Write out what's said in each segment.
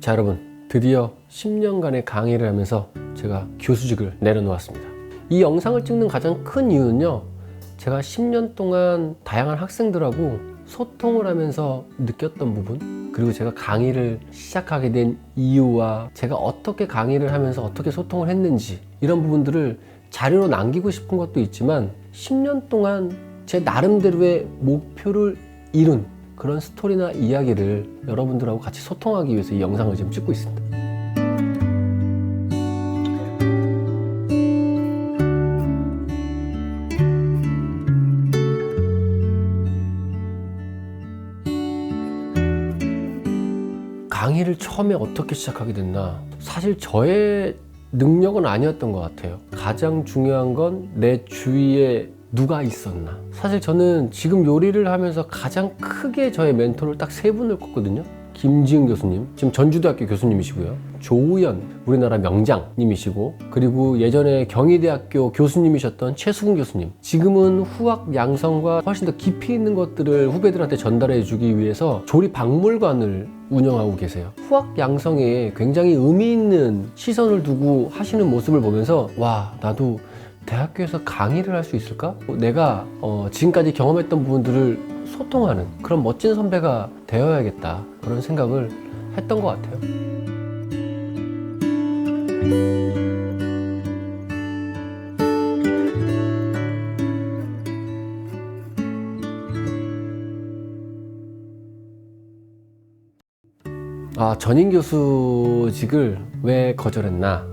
자, 여러분, 드디어 10년간의 강의를 하면서 제가 교수직을 내려놓았습니다. 이 영상을 찍는 가장 큰 이유는요, 제가 10년 동안 다양한 학생들하고 소통을 하면서 느꼈던 부분, 그리고 제가 강의를 시작하게 된 이유와 제가 어떻게 강의를 하면서 어떻게 소통을 했는지, 이런 부분들을 자료로 남기고 싶은 것도 있지만 10년 동안 제 나름대로의 목표를 이룬 그런 스토리나 이야기를 여러분들하고 같이 소통하기 위해서 이 영상을 지금 찍고 있습니다. 강의를 처음에 어떻게 시작하게 됐나? 사실 저의 능력은 아니었던 것 같아요. 가장 중요한 건 내 주위에 누가 있었나. 사실 저는 지금 요리를 하면서 가장 크게 저의 멘토를 딱 세 분을 꼽거든요. 김지은 교수님, 지금 전주대학교 교수님이시고요. 조우연, 우리나라 명장님이시고, 그리고 예전에 경희대학교 교수님이셨던 최수근 교수님. 지금은 후학 양성과 훨씬 더 깊이 있는 것들을 후배들한테 전달해 주기 위해서 조리박물관을 운영하고 계세요. 후학 양성에 굉장히 의미 있는 시선을 두고 하시는 모습을 보면서, 와, 나도 대학교에서 강의를 할 수 있을까? 내가 지금까지 경험했던 부분들을 소통하는 그런 멋진 선배가 되어야겠다, 그런 생각을 했던 것 같아요. 전임 교수직을 왜 거절했나?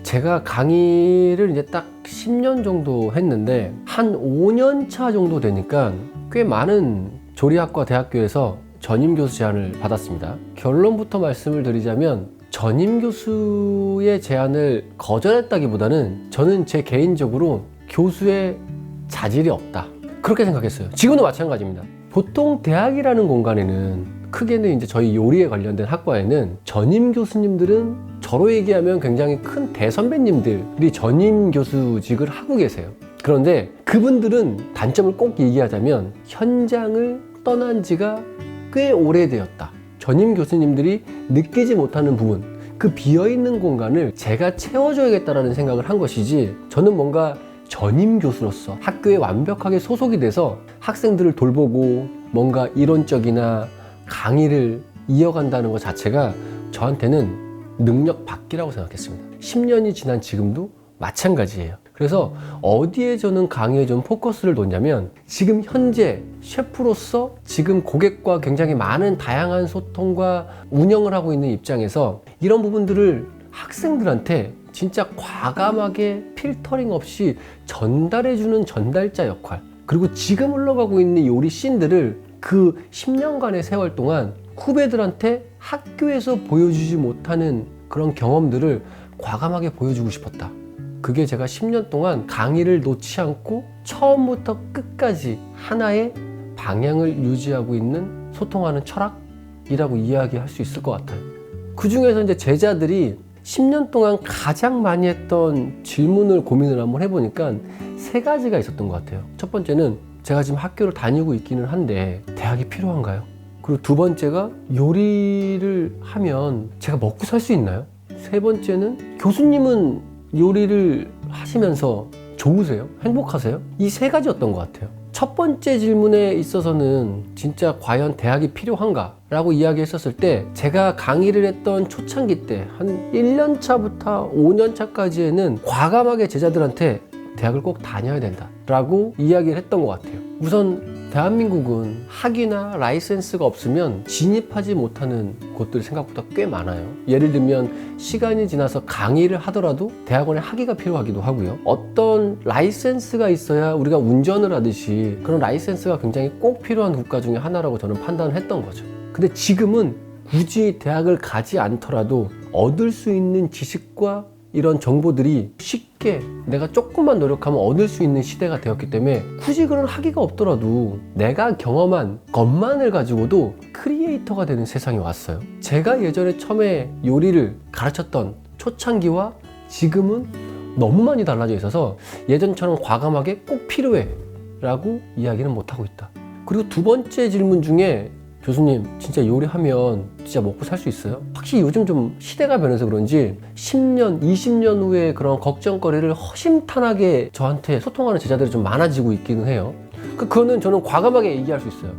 제가 강의를 이제 딱 10년 정도 했는데, 한 5년 차 정도 되니까 꽤 많은 조리학과 대학교에서 전임 교수 제안을 받았습니다. 결론부터 말씀을 드리자면, 전임 교수의 제안을 거절했다기보다는 저는 제 개인적으로 교수의 자질이 없다, 그렇게 생각했어요. 지금도 마찬가지입니다. 보통 대학이라는 공간에는, 크게는 이제 저희 요리에 관련된 학과에는 전임 교수님들은 저로 얘기하면 굉장히 큰 대선배님들이 전임 교수직을 하고 계세요. 그런데 그분들은 단점을 꼭 얘기하자면 현장을 떠난 지가 꽤 오래되었다. 전임 교수님들이 느끼지 못하는 부분, 그 비어있는 공간을 제가 채워줘야겠다라는 생각을 한 것이지, 저는 뭔가 전임 교수로서 학교에 완벽하게 소속이 돼서 학생들을 돌보고 뭔가 이론적이나 강의를 이어간다는 것 자체가 저한테는 능력 밖이라고 생각했습니다. 10년이 지난 지금도 마찬가지예요. 그래서 어디에 저는 강의에 좀 포커스를 뒀냐면, 지금 현재 셰프로서 지금 고객과 굉장히 많은 다양한 소통과 운영을 하고 있는 입장에서 이런 부분들을 학생들한테 진짜 과감하게 필터링 없이 전달해주는 전달자 역할, 그리고 지금 흘러가고 있는 요리 씬들을 그 10년간의 세월 동안 후배들한테 학교에서 보여주지 못하는 그런 경험들을 과감하게 보여주고 싶었다. 그게 제가 10년 동안 강의를 놓지 않고 처음부터 끝까지 하나의 방향을 유지하고 있는 소통하는 철학이라고 이야기할 수 있을 것 같아요. 그 중에서 이제 제자들이 10년 동안 가장 많이 했던 질문을 고민을 한번 해보니까 세 가지가 있었던 것 같아요. 첫 번째는, 제가 지금 학교를 다니고 있기는 한데 대학이 필요한가요? 그리고 두 번째가, 요리를 하면 제가 먹고 살 수 있나요? 세 번째는, 교수님은 요리를 하시면서 좋으세요? 행복하세요? 이 세 가지였던 것 같아요. 첫 번째 질문에 있어서는 진짜 과연 대학이 필요한가? 라고 이야기했었을 때, 제가 강의를 했던 초창기 때 한 1년 차부터 5년 차까지에는 과감하게 제자들한테 대학을 꼭 다녀야 된다 라고 이야기를 했던 것 같아요. 우선 대한민국은 학위나 라이센스가 없으면 진입하지 못하는 곳들이 생각보다 꽤 많아요. 예를 들면 시간이 지나서 강의를 하더라도 대학원에 학위가 필요하기도 하고요. 어떤 라이센스가 있어야 우리가 운전을 하듯이 그런 라이센스가 굉장히 꼭 필요한 국가 중에 하나라고 저는 판단을 했던 거죠. 근데 지금은 굳이 대학을 가지 않더라도 얻을 수 있는 지식과 이런 정보들이 쉽게 내가 조금만 노력하면 얻을 수 있는 시대가 되었기 때문에, 굳이 그런 학위가 없더라도 내가 경험한 것만을 가지고도 크리에이터가 되는 세상이 왔어요. 제가 예전에 처음에 요리를 가르쳤던 초창기와 지금은 너무 많이 달라져 있어서 예전처럼 과감하게 꼭 필요해 라고 이야기는 못하고 있다. 그리고 두 번째 질문 중에 교수님 진짜 요리하면 진짜 먹고 살 수 있어요? 확실히 요즘 좀 시대가 변해서 그런지 10년, 20년 후에 그런 걱정거리를 허심탄회하게 저한테 소통하는 제자들이 좀 많아지고 있기는 해요. 그거는 저는 과감하게 얘기할 수 있어요.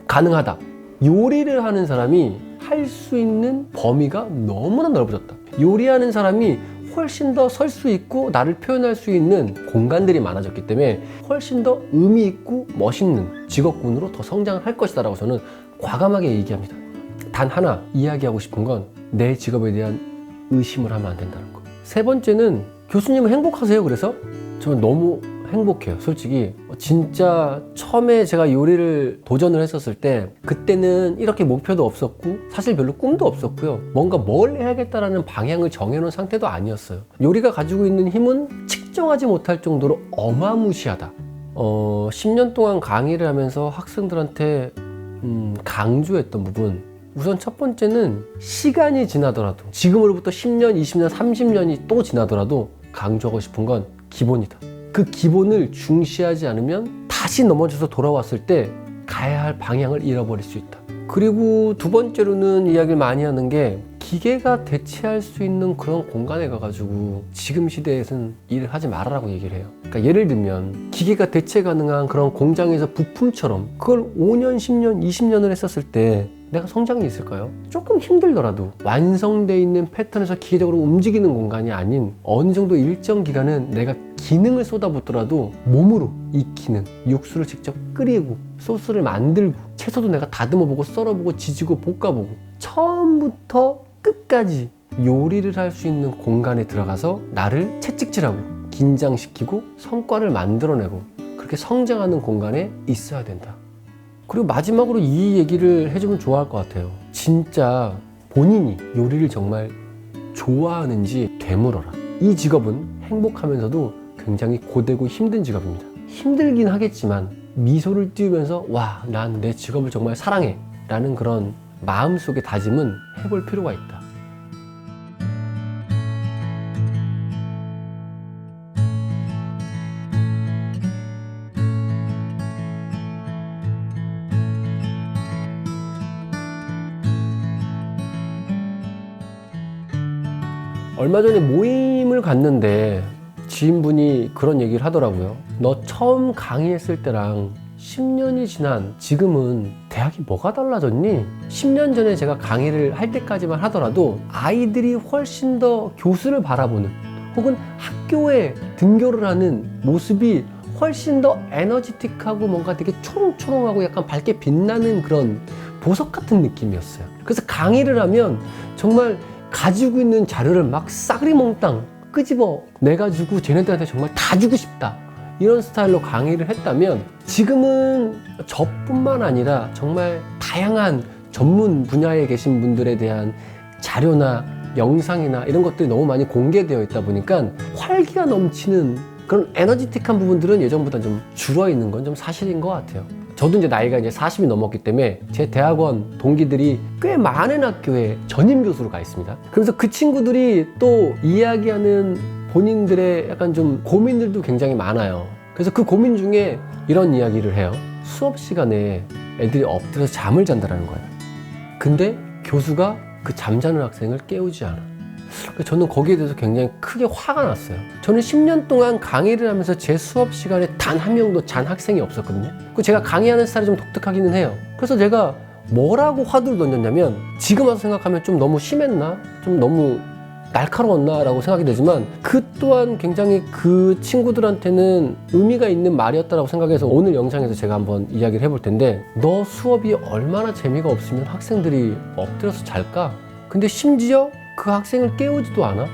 가능하다. 요리를 하는 사람이 할 수 있는 범위가 너무나 넓어졌다. 요리하는 사람이 훨씬 더 설 수 있고 나를 표현할 수 있는 공간들이 많아졌기 때문에 훨씬 더 의미 있고 멋있는 직업군으로 더 성장을 할 것이다 라고 저는 과감하게 얘기합니다. 단 하나 이야기하고 싶은 건 내 직업에 대한 의심을 하면 안 된다는 거. 세 번째는 교수님은 행복하세요? 그래서 저는 너무 행복해요. 솔직히 진짜 처음에 제가 요리를 도전을 했었을 때 그때는 이렇게 목표도 없었고 사실 별로 꿈도 없었고요. 뭔가 뭘 해야겠다라는 방향을 정해놓은 상태도 아니었어요. 요리가 가지고 있는 힘은 측정하지 못할 정도로 어마무시하다. 10년 동안 강의를 하면서 학생들한테 강조했던 부분, 우선 첫 번째는 시간이 지나더라도 지금으로부터 10년, 20년, 30년이 또 지나더라도 강조하고 싶은 건 기본이다. 그 기본을 중시하지 않으면 다시 넘어져서 돌아왔을 때 가야 할 방향을 잃어버릴 수 있다. 그리고 두 번째로는 이야기를 많이 하는 게 기계가 대체할 수 있는 그런 공간에 가가지고 지금 시대에서는 일을 하지 말아라고 얘기를 해요. 그러니까 예를 들면 기계가 대체 가능한 그런 공장에서 부품처럼 그걸 5년, 10년, 20년을 했었을 때 내가 성장이 있을까요? 조금 힘들더라도 완성되어 있는 패턴에서 기계적으로 움직이는 공간이 아닌 어느 정도 일정 기간은 내가 기능을 쏟아붓더라도 몸으로 익히는, 육수를 직접 끓이고 소스를 만들고 채소도 내가 다듬어보고 썰어보고 지지고 볶아보고 처음부터 끝까지 요리를 할 수 있는 공간에 들어가서 나를 채찍질하고 긴장시키고 성과를 만들어내고 그렇게 성장하는 공간에 있어야 된다. 그리고 마지막으로 이 얘기를 해주면 좋아할 것 같아요. 진짜 본인이 요리를 정말 좋아하는지 되물어라. 이 직업은 행복하면서도 굉장히 고되고 힘든 직업입니다. 힘들긴 하겠지만 미소를 띄우면서 와, 난 내 직업을 정말 사랑해 라는 그런 마음속의 다짐은 해볼 필요가 있다. 얼마 전에 모임을 갔는데 지인분이 그런 얘기를 하더라고요. 너 처음 강의했을 때랑 10년이 지난 지금은 대학이 뭐가 달라졌니? 10년 전에 제가 강의를 할 때까지만 하더라도 아이들이 훨씬 더 교수를 바라보는 혹은 학교에 등교를 하는 모습이 훨씬 더 에너지틱하고 뭔가 되게 초롱초롱하고 약간 밝게 빛나는 그런 보석 같은 느낌이었어요. 그래서 강의를 하면 정말 가지고 있는 자료를 막 싸그리 몽땅 끄집어 내가지고 쟤네들한테 정말 다 주고 싶다, 이런 스타일로 강의를 했다면 지금은 저뿐만 아니라 정말 다양한 전문 분야에 계신 분들에 대한 자료나 영상이나 이런 것들이 너무 많이 공개되어 있다 보니까 활기가 넘치는 그런 에너지틱한 부분들은 예전보다 좀 줄어 있는 건 좀 사실인 것 같아요. 저도 이제 나이가 이제 40이 넘었기 때문에 제 대학원 동기들이 꽤 많은 학교에 전임 교수로 가 있습니다. 그래서 그 친구들이 또 이야기하는 본인들의 약간 좀 고민들도 굉장히 많아요. 그래서 그 고민 중에 이런 이야기를 해요. 수업 시간에 애들이 엎드려서 잠을 잔다는 거예요. 근데 교수가 그 잠자는 학생을 깨우지 않아. 저는 거기에 대해서 굉장히 크게 화가 났어요. 저는 10년 동안 강의를 하면서 제 수업 시간에 단 한 명도 잔 학생이 없었거든요. 제가 강의하는 스타일이 좀 독특하기는 해요. 그래서 제가 뭐라고 화두를 던졌냐면, 지금 와서 생각하면 좀 너무 심했나? 좀 너무 날카로웠나? 라고 생각이 되지만 그 또한 굉장히 그 친구들한테는 의미가 있는 말이었다고 생각해서 오늘 영상에서 제가 한번 이야기를 해볼 텐데, 너 수업이 얼마나 재미가 없으면 학생들이 엎드려서 잘까? 근데 심지어 그 학생을 깨우지도 않아?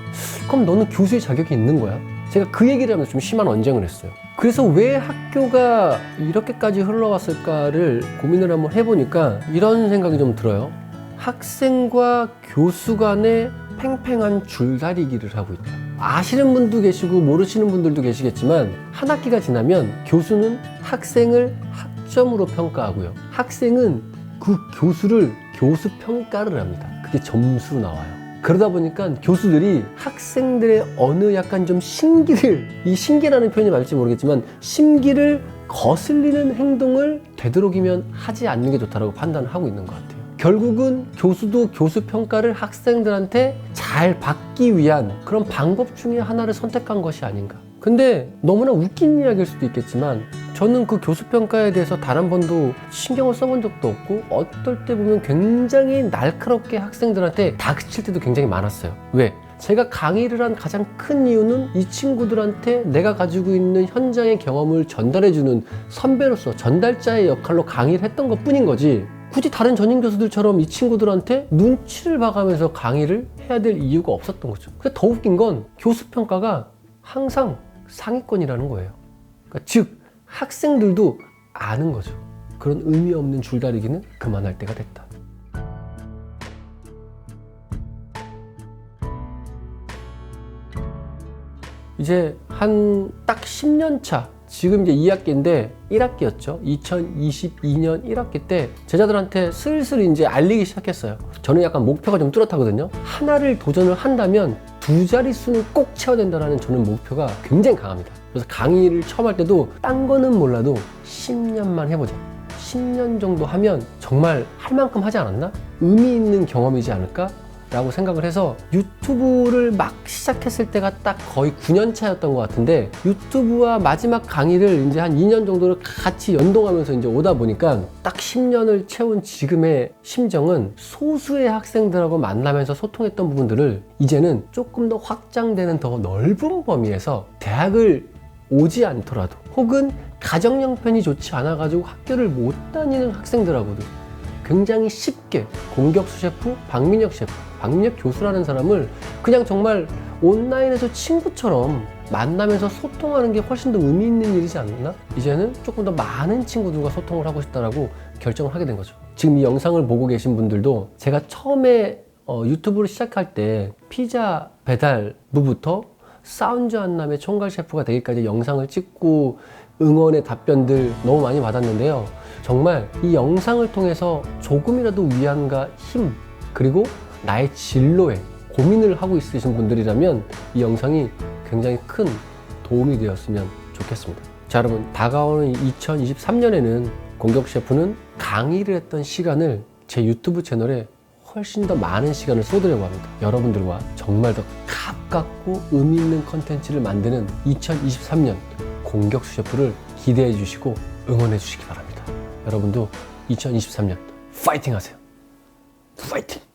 그럼 너는 교수의 자격이 있는 거야? 제가 그 얘기를 하면서 좀 심한 언쟁을 했어요. 그래서 왜 학교가 이렇게까지 흘러왔을까를 고민을 한번 해보니까 이런 생각이 좀 들어요. 학생과 교수 간의 팽팽한 줄다리기를 하고 있다. 아시는 분도 계시고 모르시는 분들도 계시겠지만 한 학기가 지나면 교수는 학생을 학점으로 평가하고요, 학생은 그 교수를 교수 평가를 합니다. 그게 점수로 나와요. 그러다 보니까 교수들이 학생들의 어느 약간 좀 심기를, 이 심기라는 표현이 맞을지 모르겠지만 심기를 거슬리는 행동을 되도록이면 하지 않는 게 좋다고 판단을 하고 있는 것 같아요. 결국은 교수도 교수 평가를 학생들한테 잘 받기 위한 그런 방법 중에 하나를 선택한 것이 아닌가. 근데 너무나 웃긴 이야기일 수도 있겠지만 저는 그 교수 평가에 대해서 단 한 번도 신경을 써본 적도 없고 어떨 때 보면 굉장히 날카롭게 학생들한테 닥칠 때도 굉장히 많았어요. 왜? 제가 강의를 한 가장 큰 이유는 이 친구들한테 내가 가지고 있는 현장의 경험을 전달해주는 선배로서 전달자의 역할로 강의를 했던 것 뿐인 거지, 굳이 다른 전임 교수들처럼 이 친구들한테 눈치를 봐가면서 강의를 해야 될 이유가 없었던 거죠. 근데 더 웃긴 건 교수 평가가 항상 상위권이라는 거예요. 그러니까 즉 학생들도 아는 거죠. 그런 의미 없는 줄다리기는 그만할 때가 됐다. 이제 한 딱 10년 차, 지금 이제 2학기인데 1학기였죠. 2022년 1학기 때 제자들한테 슬슬 이제 알리기 시작했어요. 저는 약간 목표가 좀 뚜렷하거든요. 하나를 도전을 한다면 2자릿수는 꼭 채워야 된다는 저는 목표가 굉장히 강합니다. 그래서 강의를 처음 할 때도 딴 거는 몰라도 10년만 해보자. 10년 정도 하면 정말 할 만큼 하지 않았나? 의미 있는 경험이지 않을까? 라고 생각을 해서 유튜브를 막 시작했을 때가 딱 거의 9년 차였던 것 같은데, 유튜브와 마지막 강의를 이제 한 2년 정도를 같이 연동하면서 이제 오다 보니까 딱 10년을 채운 지금의 심정은 소수의 학생들하고 만나면서 소통했던 부분들을 이제는 조금 더 확장되는 더 넓은 범위에서 대학을 오지 않더라도 혹은 가정 형편이 좋지 않아가지고 학교를 못 다니는 학생들하고도 굉장히 쉽게 공격수 셰프, 박민혁 셰프, 박민혁 교수라는 사람을 그냥 정말 온라인에서 친구처럼 만나면서 소통하는 게 훨씬 더 의미 있는 일이지 않나? 이제는 조금 더 많은 친구들과 소통을 하고 싶다라고 결정을 하게 된 거죠. 지금 이 영상을 보고 계신 분들도 제가 처음에 유튜브를 시작할 때 피자 배달부부터 사운드 한남의 총괄 셰프가 되기까지 영상을 찍고 응원의 답변들 너무 많이 받았는데요. 정말 이 영상을 통해서 조금이라도 위안과 힘, 그리고 나의 진로에 고민을 하고 있으신 분들이라면 이 영상이 굉장히 큰 도움이 되었으면 좋겠습니다. 자, 여러분, 다가오는 2023년에는 공격 셰프는 강의를 했던 시간을 제 유튜브 채널에 훨씬 더 많은 시간을 쏟으려고 합니다. 여러분들과 정말 더 가깝고 의미 있는 컨텐츠를 만드는 2023년 공격수 셰프를 기대해 주시고 응원해 주시기 바랍니다. 여러분도 2023년 파이팅 하세요. 파이팅!